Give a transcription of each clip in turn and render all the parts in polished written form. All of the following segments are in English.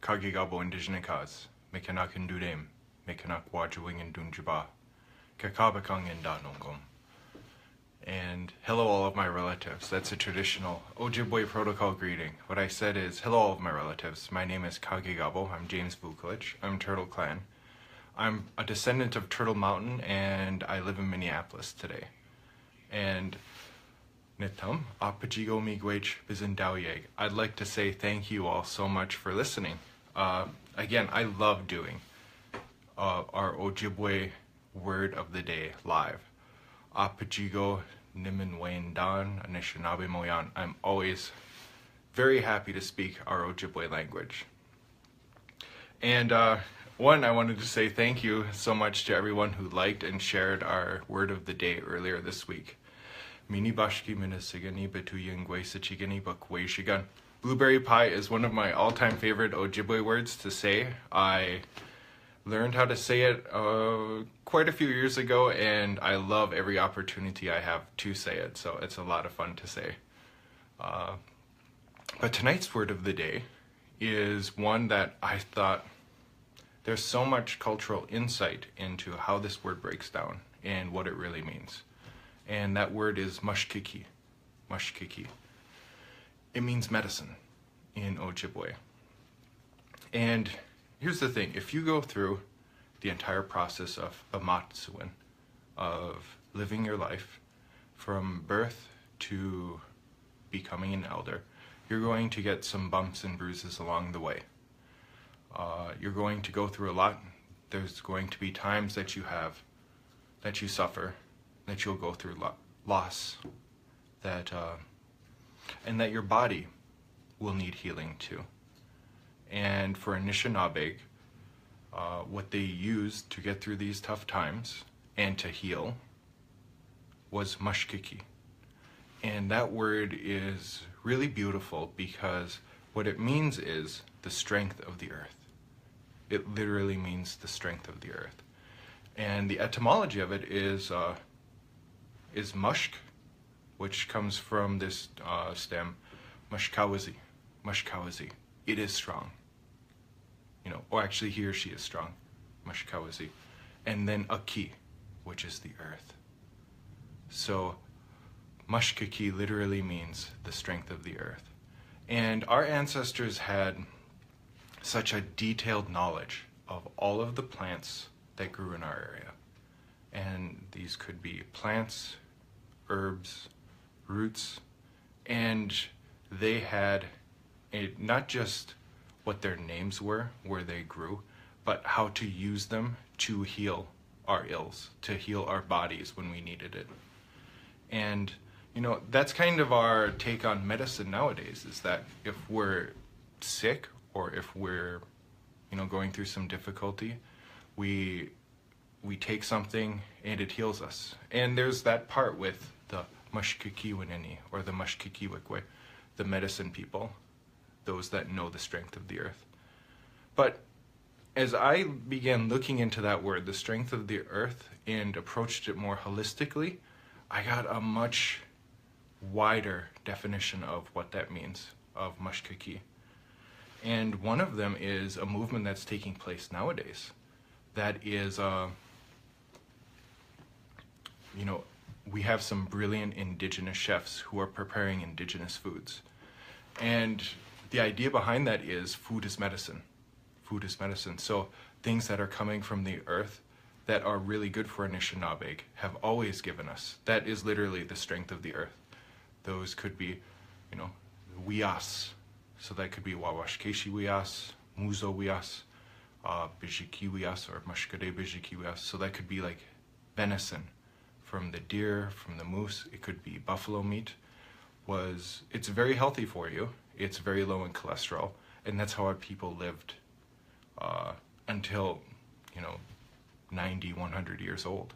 Kagigabo Indigenous, Mekanakan Dudem, Mekanak Wajawing and Dunjaba, Kakabakang and Danongom. And hello all of my relatives. That's a traditional Ojibwe protocol greeting. What I said is, hello all of my relatives. My name is Kagigabo. I'm James Vukolich. I'm Turtle Clan. I'm a descendant of Turtle Mountain and I live in Minneapolis today. And Nitum, Apajigo Miigwech Bizindawyeg. I'd like to say thank you all so much for listening. Again, I love doing our Ojibwe Word of the Day live. Apajigo Nimin Wayne Dan Anishinaabe Moyan. I'm always very happy to speak our Ojibwe language. And one, I wanted to say thank you so much to everyone who liked and shared our Word of the Day earlier this week. Mini-bashki minasigani betuyengwe sichigani bakweishigan. Blueberry pie is one of my all-time favorite Ojibwe words to say. I learned how to say it quite a few years ago, and I love every opportunity I have to say it, so it's a lot of fun to say. But tonight's word of the day is one that I thought there's so much cultural insight into how this word breaks down and what it really means. And that word is Mashkiki. Mashkiki. It means medicine in Ojibwe. And here's the thing, if you go through the entire process of amatsuin, of living your life from birth to becoming an elder, you're going to get some bumps and bruises along the way. You're going to go through a lot. There's going to be times that you suffer, that you'll go through loss, and that your body will need healing too. And for Anishinaabe, what they used to get through these tough times and to heal was Mashkiki. And that word is really beautiful because what it means is the strength of the earth. It literally means the strength of the earth. And the etymology of it is mushk, which comes from this stem, mashkawazi. Mashkawazi. It is strong. Or actually he or she is strong. Mashkawazi. And then aki, which is the earth. So Mashkiki literally means the strength of the earth. And our ancestors had such a detailed knowledge of all of the plants that grew in our area. And these could be plants, herbs, roots, and they had not just what their names were, where they grew, but how to use them to heal our ills, to heal our bodies when we needed it. And that's kind of our take on medicine nowadays, is that if we're sick or if we're going through some difficulty, we take something and it heals us. And there's that part with the Mashkiki winini, or the Mashkiki wikwe, the medicine people, those that know the strength of the earth. But as I began looking into that word, the strength of the earth, and approached it more holistically, I got a much wider definition of what that means, of Mashkiki. And one of them is a movement that's taking place nowadays. That is, we have some brilliant indigenous chefs who are preparing indigenous foods. And the idea behind that is food is medicine. Food is medicine. So things that are coming from the earth that are really good for Anishinaabe have always given us. That is literally the strength of the earth. Those could be, wias. So that could be wawashkeshi wias, muzo wias, bijiki wias, or mashkade bijiki wias. So that could be like venison from the deer, from the moose. It could be buffalo meat. It's very healthy for you. It's very low in cholesterol, and that's how our people lived until 90, 100 years old.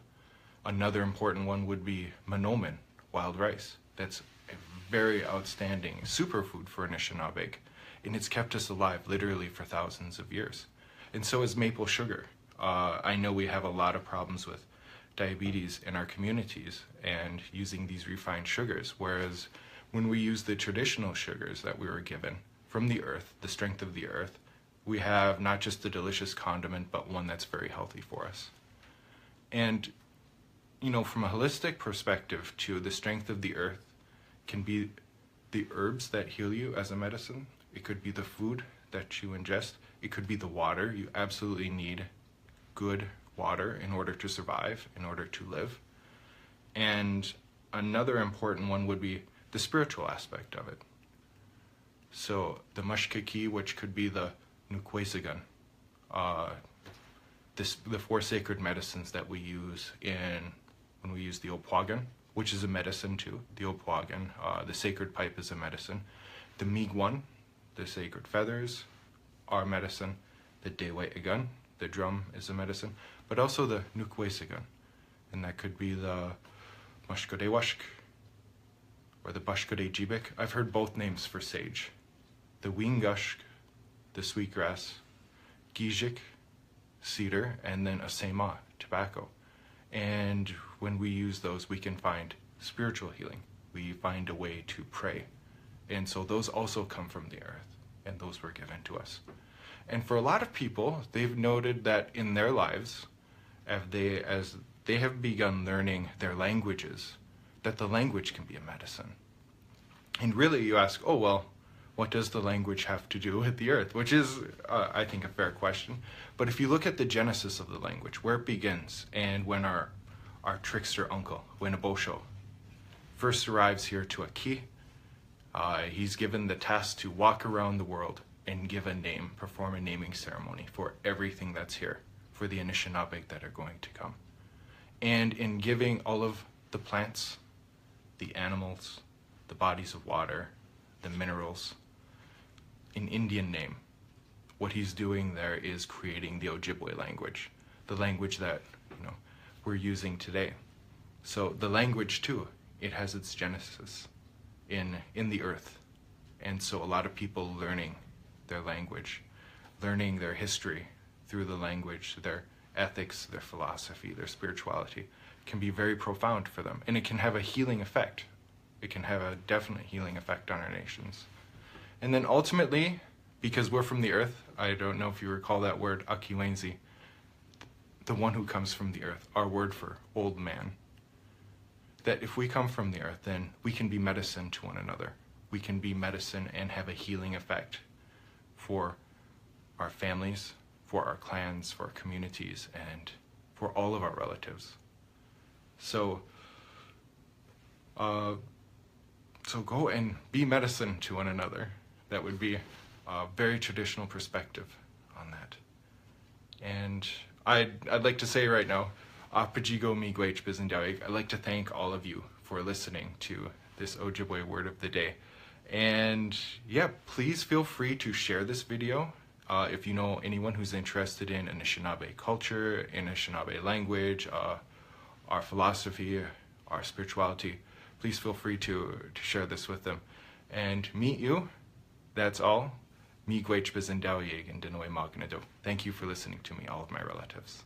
Another important one would be manomen, wild rice. That's a very outstanding superfood for Anishinaabe, and it's kept us alive literally for thousands of years. And so is maple sugar. I know we have a lot of problems with diabetes in our communities and using these refined sugars, whereas when we use the traditional sugars that we were given from the earth, the strength of the earth, we have not just a delicious condiment, but one that's very healthy for us. And, from a holistic perspective too, the strength of the earth can be the herbs that heal you as a medicine. It could be the food that you ingest. It could be the water. You absolutely need good water in order to survive, in order to live. And another important one would be the spiritual aspect of it. So the Mashkiki, which could be the ᒪᔥကိকি, the 4 sacred medicines that we use when we use the opwagan, which is a medicine too. The opwagan, the sacred pipe, is a medicine. The migwan, the sacred feathers, are medicine. The dewaigan, the drum, is a medicine. But also the ᒪᔥကိকি, and that could be the ᒪᔥកិki or the ᒪᔥကိki. I've heard both names for sage. The wingashk, the sweetgrass, gijik, cedar, and then asema, tobacco. And when we use those, we can find spiritual healing. We find a way to pray. And so those also come from the earth, and those were given to us. And for a lot of people, they've noted that in their lives, as they have begun learning their languages, that the language can be a medicine. And really, you ask, oh, well, what does the language have to do with the earth? Which is, I think, a fair question. But if you look at the genesis of the language, where it begins, and when our trickster uncle, Winabosho, first arrives here to Aki, he's given the task to walk around the world and give a name, perform a naming ceremony for everything that's here, for the Anishinaabe that are going to come. And in giving all of the plants, the animals, the bodies of water, the minerals, an Indian name, what he's doing there is creating the Ojibwe language, the language that we're using today. So the language too, it has its genesis in the earth. And so a lot of people learning their language, learning their history through the language, their ethics, their philosophy, their spirituality, can be very profound for them. And it can have a healing effect. It can have a definite healing effect on our nations. And then ultimately, because we're from the earth, I don't know if you recall that word, akiwenzi, the one who comes from the earth, our word for old man. That if we come from the earth, then we can be medicine to one another. We can be medicine and have a healing effect for our families, for our clans, for our communities, and for all of our relatives. So go and be medicine to one another. That would be a very traditional perspective on that. And I'd like to say right now, Pajigo Miigwech Bizendawig, I'd like to thank all of you for listening to this Ojibwe Word of the Day. And yeah, please feel free to share this video. If you know anyone who's interested in Anishinaabe culture, Anishinaabe language, our philosophy, our spirituality, please feel free to share this with them. And meet you, that's all. Miigwech Bizendawig and Dinoy Magnado. Thank you for listening to me, all of my relatives.